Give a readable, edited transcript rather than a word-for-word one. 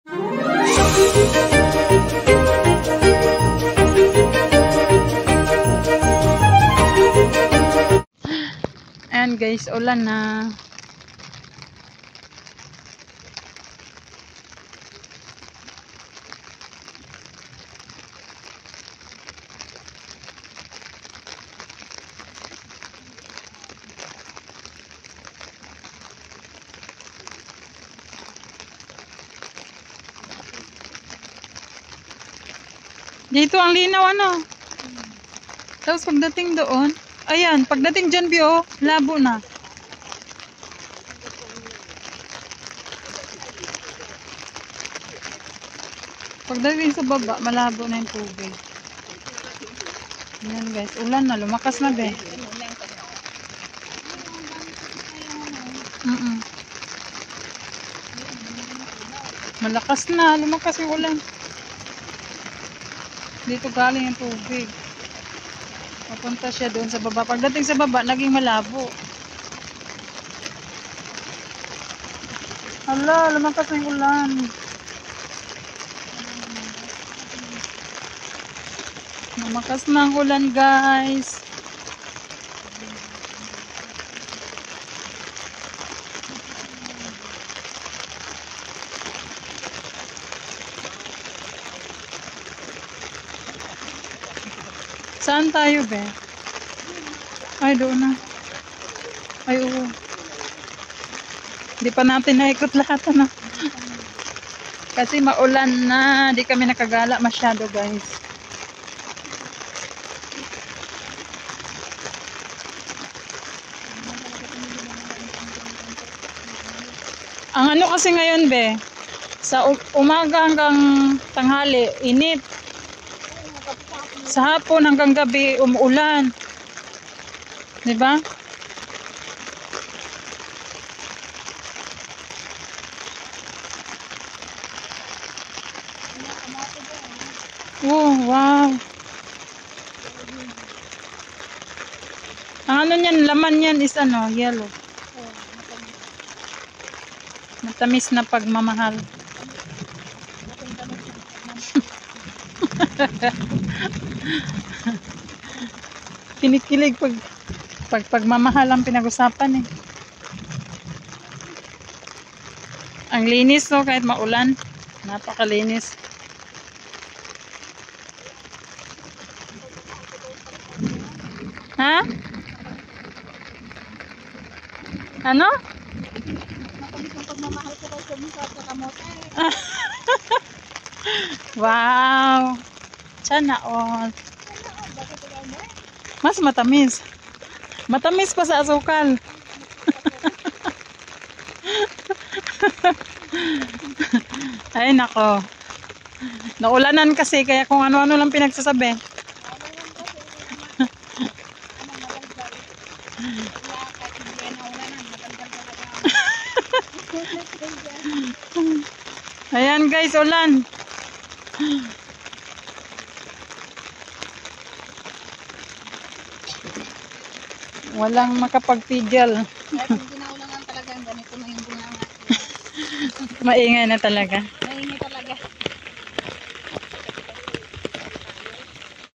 Ayan guys, ulan na. Dito ang linaw ano. Tapos pagdating doon, ayan, pagdating dyan bio, labo na. Pagdating sa baba, malabo na yung tubig. Ayan guys, ulan na, lumakas na be. Malakas na, lumakas yung ulan. Dito galing yung tubig. Papunta siya doon sa baba. Pagdating sa baba, naging malabo. Hala, lumakas na yung ulan. Lumakas na ang ulan, guys. Saan tayo, be? Ay, doon na. Ay, oo. Hindi pa natin naikot lahat, ano? Kasi maulan na. Hindi kami nakagala masyado, guys. Ang ano kasi ngayon, be? Sa umaga hanggang tanghali, init. Sa hapon hanggang gabi umuulan. 'Di ba? Oh, wow. Ang ano niyan, laman niyan is ano, yellow. Matamis na pagmamahal. Kinikilig pagmamahal ang pinag-usapan eh. Ang linis no, kahit maulan. Napakalinis. Ha? Ano? Wow. Sana all. Mas matamis. Matamis pa sa asukal. Ay nako. Naulanan kasi kaya kung ano-ano lang pinagsasabi. Ayan guys, ulan. Walang makapagpigil. Kung ginaulangan talaga, ganito na yung bunga. Maingay na talaga.